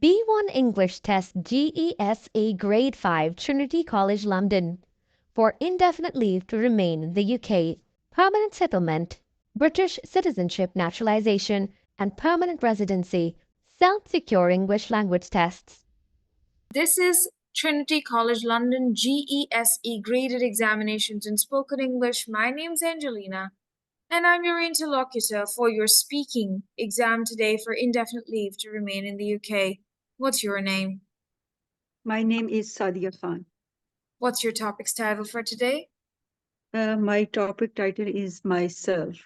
B1 English Test GESE Grade 5 Trinity College London for indefinite leave to remain in the UK, permanent settlement, British citizenship naturalization, and permanent residency, self-secure English language tests. This is Trinity College London GESE Graded Examinations in Spoken English. My name's Angelina, and I'm your interlocutor for your speaking exam today for indefinite leave to remain in the UK. What's your name? My name is Sadia Khan. What's your topic's title for today? My topic title is Myself.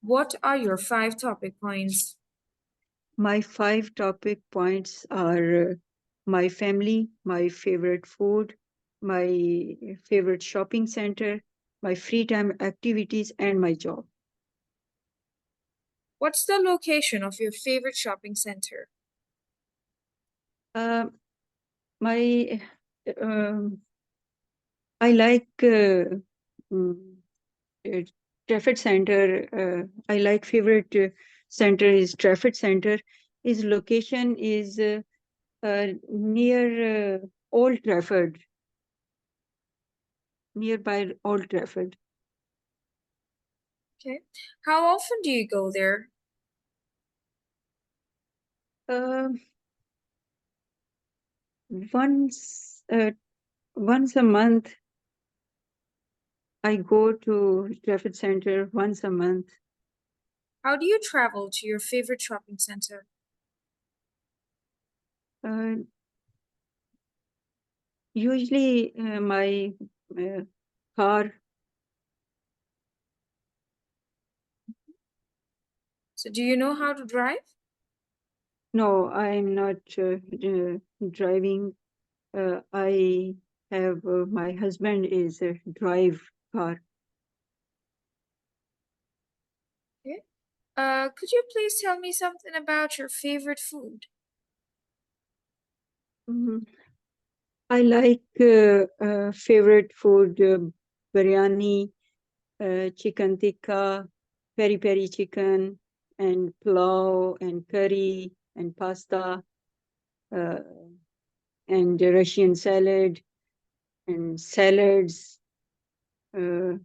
What are your 5 topic points? My 5 topic points are my family, my favorite food, my favorite shopping center, my free time activities, and my job. What's the location of your favorite shopping center? I like Trafford Center. I like favorite center is Trafford Center. His location is near Old Trafford, nearby Old Trafford. Okay. How often do you go there? Once a month. I go to Trafford Center once a month. How do you travel to your favorite shopping center? Usually my car. So do you know how to drive? No, I'm not driving. I have my husband is a drive car. Okay. Could you please tell me something about your favorite food? I like favorite food, biryani, chicken tikka, peri chicken, and pulao, and curry, and pasta, and Russian salad, and salads, and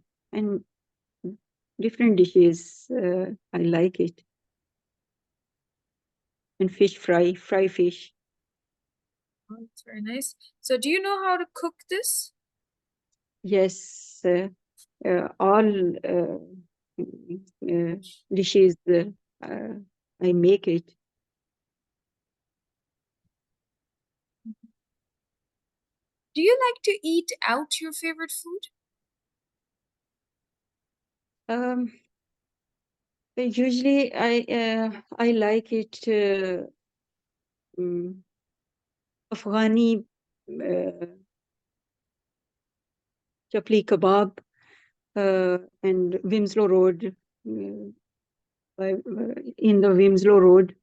different dishes. I like it. And fish fry fish. Oh, that's very nice. So do you know how to cook this? Yes, all dishes I make it. Do you like to eat out your favorite food? Usually I like it Afghani chapli kebab and Winslow Road, in the Winslow Road,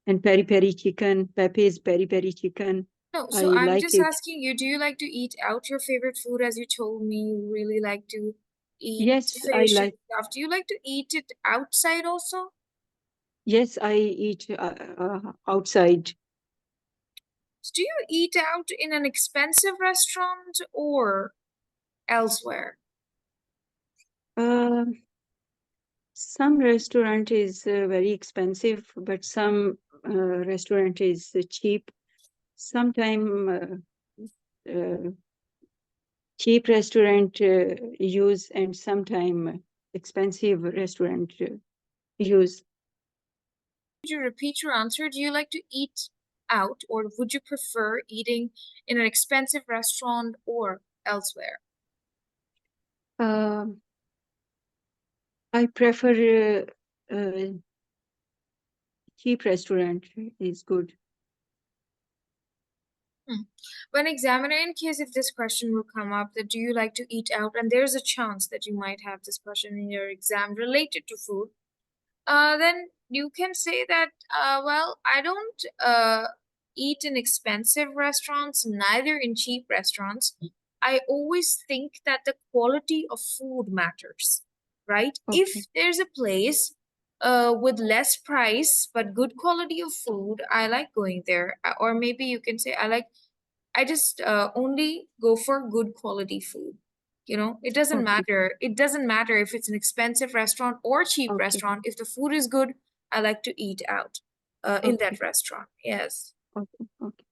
and peri chicken, Pepe's peri chicken. No, I so I'm like just it. asking you, do you like to eat out your favorite food? As you told me, you really like to eat Yes, I fish and like. stuff. Do you like to eat it outside also? Yes, I eat outside. So do you eat out in an expensive restaurant or elsewhere? Some restaurant is very expensive, but some restaurant is cheap. Sometime cheap restaurant use, and sometime expensive restaurant use. Could you repeat your answer? Do you like to eat out, or would you prefer eating in an expensive restaurant or elsewhere? I prefer cheap restaurant is good. When examiner, in case if this question will come up, that do you like to eat out, and there's a chance that you might have this question in your exam related to food, then you can say that, well, I don't eat in expensive restaurants, neither in cheap restaurants. I always think that the quality of food matters, right? Okay. If there's a place with less price but good quality of food, I like going there. Or maybe you can say I just only go for good quality food. You know, it doesn't Okay, matter. It doesn't matter if it's an expensive restaurant or cheap okay, restaurant. If the food is good, I like to eat out in okay, that restaurant. Yes. okay, okay.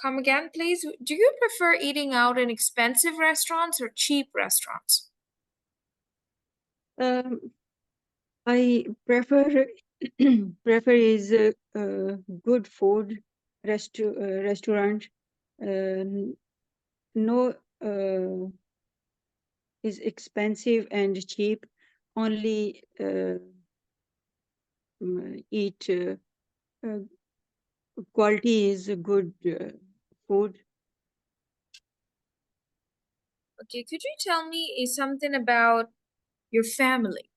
Come again, please. Do you prefer eating out in expensive restaurants or cheap restaurants? Um, I prefer prefer is good food restaurant. Uh, no is expensive and cheap. Only eat uh, quality is good food. Okay, could you tell me something about your family?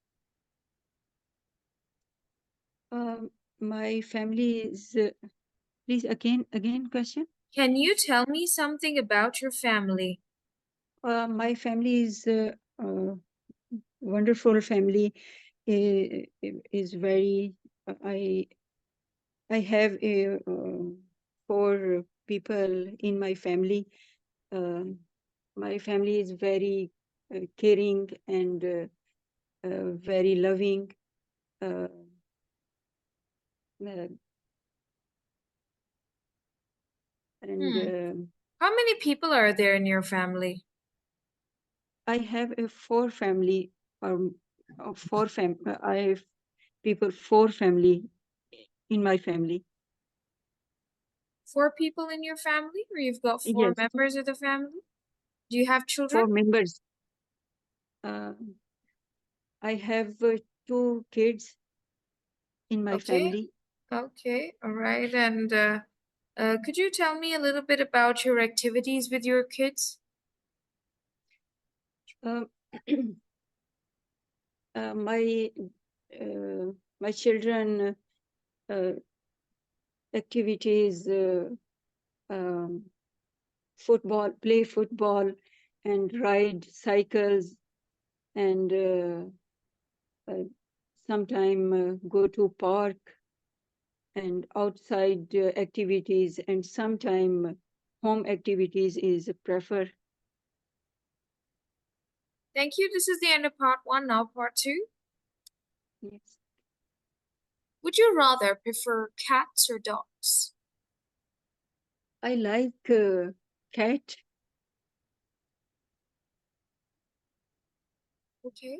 My family is please again question. Can you tell me something about your family? My family is wonderful family. Is very I I have four people in my family. Um my family is very caring and very loving. Uh, uh, and Hmm. How many people are there in your family? I have a four family I have people four family in my family. 4 people in your family, or you've got four Yes, members of the family? Do you have children? four members. Uh, I have two kids in my Okay, family. okay, all right. And could you tell me a little bit about your activities with your kids? Uh, uh, my my children uh, activities um, play football, and ride cycles, and uh, sometime go to park and outside activities, and sometime home activities is prefer. Thank you. This is the end of part one. Now part two. Yes. Would you rather prefer cats or dogs? I like cat. Okay.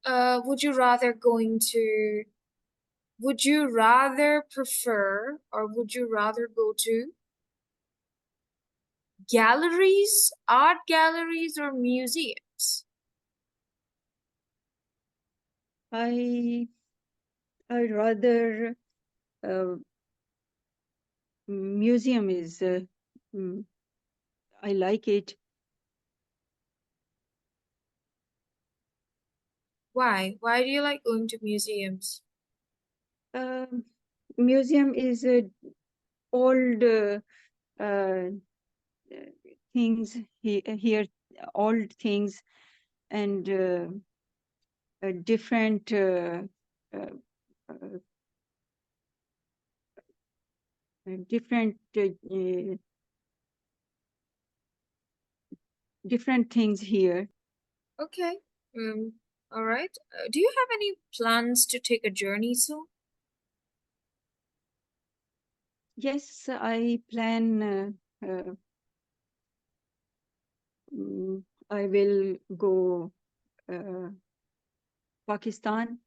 Would you rather would you rather prefer or would you rather go to galleries, art galleries, or museums? I I rather uh, museum is mm, I like it. Why? Why do you like going to museums? Um, Museum is old uh, things here, old things, and different uh, uh, different different things here. Okay. Um, all right. Do you have any plans to take a journey soon? Yes, I plan. I will go uh,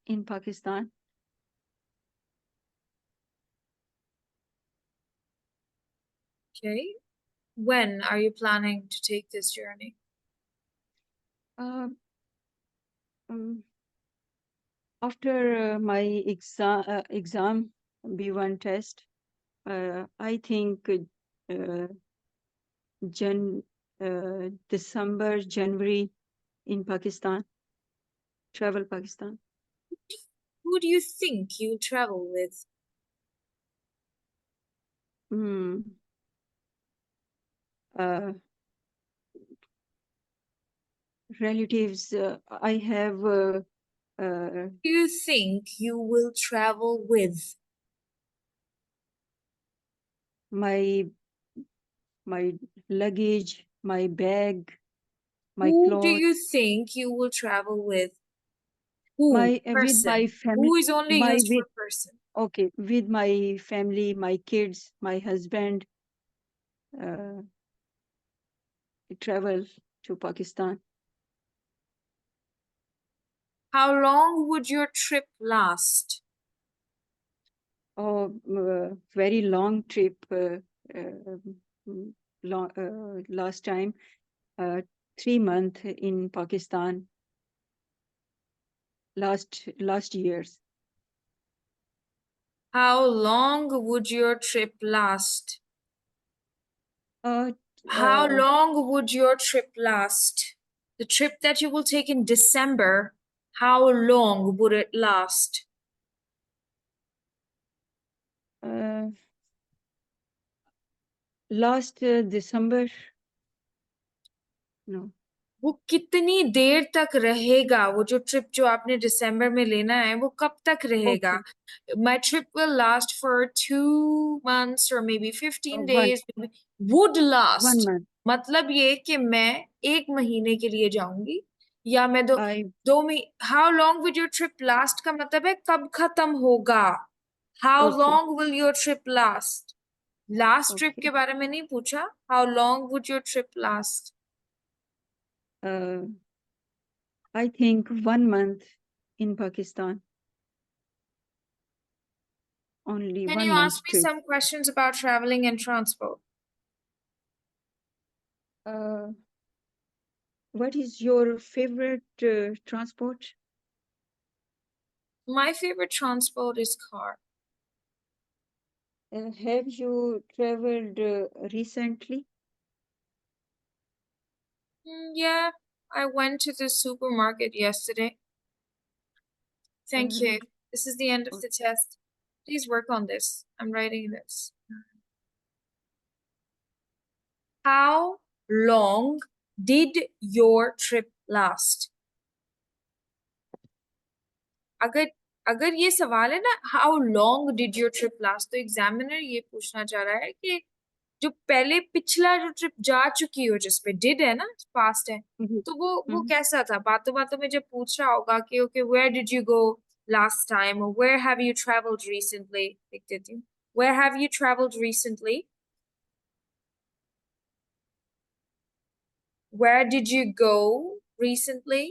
in Pakistan. Okay. When are you planning to take this journey? Uh, um, After my exam B1 test, I think Jan December, January in Pakistan, travel Pakistan. Who do you think you'll travel with? Mm, uh, Relatives, I have Do you think you will travel with? my luggage, my bag, my Who do clothes, you think you will travel with? Who? my with my Person. family, Who is only my used with for person. okay, with my family, my kids, my husband, uh, travel to Pakistan. How long would your trip last? Oh, very long trip. Long, last time, 3 months in Pakistan. Last years. How long would your trip last? Uh, How uh, long would your trip last? The trip that you will take in December, how long would it last? uh, last December. No. वो कितनी देर तक रहेगा वो जो trip जो आपने दिसंबर में लेना है वो कब तक रहेगा? Okay. My trip will last for 2 months or maybe 15 One days. Would last. month. मतलब ये कि मैं 1 महीने के लिए जाऊंगी या मैं I 2 महीने. How long would your trip last का मतलब है कब खत्म होगा? How okay. long will your trip last? Last trip Okay. के बारे में नहीं पूछा. How long would your trip last? I think 1 month in Pakistan. Only Can you 1 month ask me trip. some questions about traveling and transport? Uh, what is your favorite transport? My favorite transport is car. Have you traveled recently? Yeah, I went to the supermarket yesterday. Thank you. This is the end of the test. Please work on this. I'm writing this. How long did your trip last? अगर अगर ये सवाल है ना how long did your trip last तो examiner ये पूछना चाह रहा है कि जो पहले पिछला जो ट्रिप जा चुकी हो जिसपे डिड है ना पास्ट है Mhm. तो वो Mhm. कैसा था बातों बातों में जब पूछ रहा होगा कि okay where did you go last time और where have you travelled recently लिख देती हूँ where have you travelled recently where did you go recently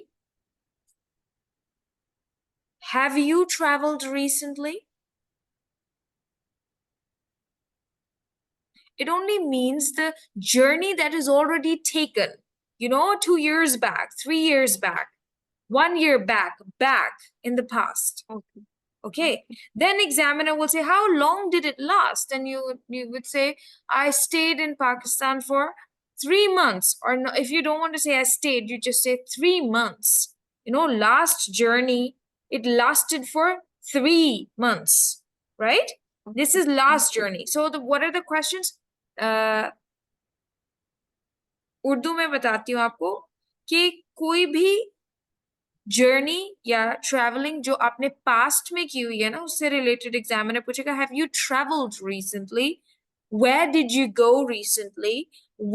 have you travelled recently it only means the journey that is already taken. You know, 2 years back, 3 years back, 1 year back in the past. Okay. Okay. Then examiner will say, how long did it last? And you would say, I stayed in Pakistan for 3 months. Or no, if you don't want to say I stayed, you just say 3 months. You know, last journey, it lasted for 3 months, right? This is last journey. So what are the questions? Urdu में बताती हूँ आपको कि कोई भी journey या travelling जो आपने पास्ट में की हुई है ना उससे रिलेटेड एग्जामिनर पूछेगा have you travelled recently where did you go recently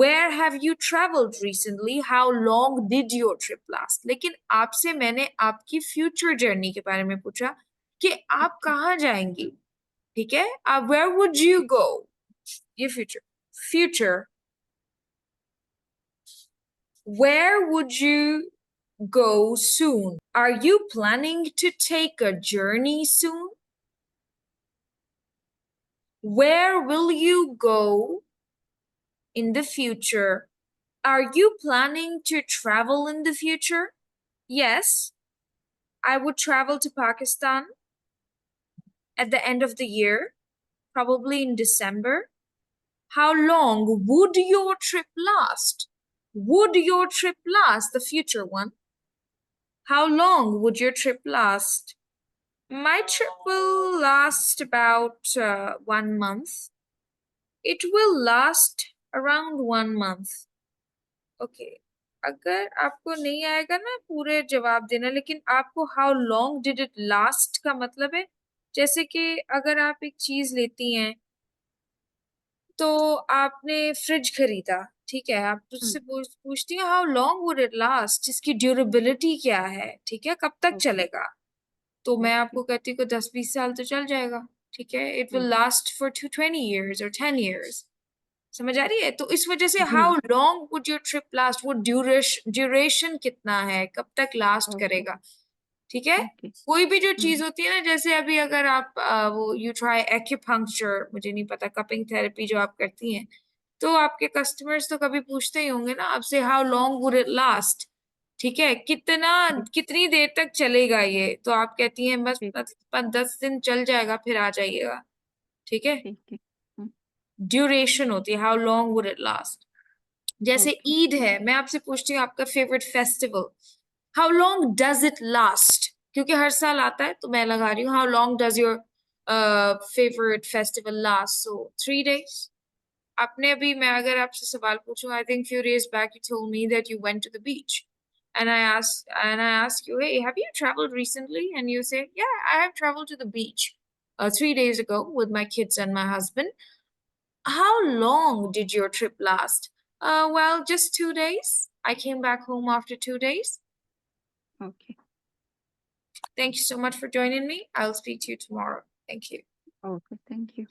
where have you travelled recently how long did your trip last लेकिन आपसे मैंने आपकी फ्यूचर जर्नी के बारे में पूछा कि आप कहाँ जाएंगी ठीक है आप वेयर वुड यू गो ये future where would you go soon? Are you planning to take a journey soon? Where will you go in the future? Are you planning to travel in the future? Yes, I would travel to Pakistan at the end of the year, probably in December. How long would your trip last? Would your trip last, the future one? How long would your trip last? My trip will last about 1 month. It will last around 1 month. Okay. अगर आपको नहीं आएगा ना पूरे जवाब देना, लेकिन आपको how long did it last का मतलब है, जैसे कि अगर आप एक चीज लेती हैं तो आपने फ्रिज खरीदा, ठीक है, आप उससे पूछती हैं how long would it last, इसकी ड्यूरेबिलिटी क्या है, ठीक है, कब तक ओके चलेगा। तो मैं ओके आपको कहती हूँ कि 10-20 साल तो चल जाएगा, ठीक है, it will last for 20 years or 10 years। समझ आ रही है? तो इस वजह से how long would your trip last, वो ड्यूरेशन कितना है, कब तक लास्ट ओके करेगा, ठीक है। ओके कोई भी जो चीज होती है ना, जैसे अभी अगर आप वो यू ट्राई एक्यूपंक्चर, मुझे नहीं पता, कपिंग थेरेपी जो आप करती हैं, तो आपके कस्टमर्स तो कभी पूछते ही होंगे ना आपसे how long would it last, ठीक है, कितनी देर तक चलेगा ये, तो आप कहती हैं बस ठीक 10 दिन चल जाएगा फिर आ जाइएगा, ठीक है। ठीक है ड्यूरेशन होती है how long would it last. जैसे ओके ईद है, मैं आपसे पूछती हूँ आपका favourite festival, how long does it last, क्योंकि हर साल आता है तो मैं लगा रही हूँ how long does your favourite festival last, so 3 days। आपने अभी, मैं अगर आपसे सवाल पूछूं, I think few days back you told me that you went to the beach, and I asked you, hey, have you traveled recently, and you say, yeah, I have traveled to the beach 3 days ago with my kids and my husband. How long did your trip last? Well, just 2 days. I came back home after 2 days. Okay Thank you so much for joining me. I'll speak to you tomorrow. Thank you. Okay thank you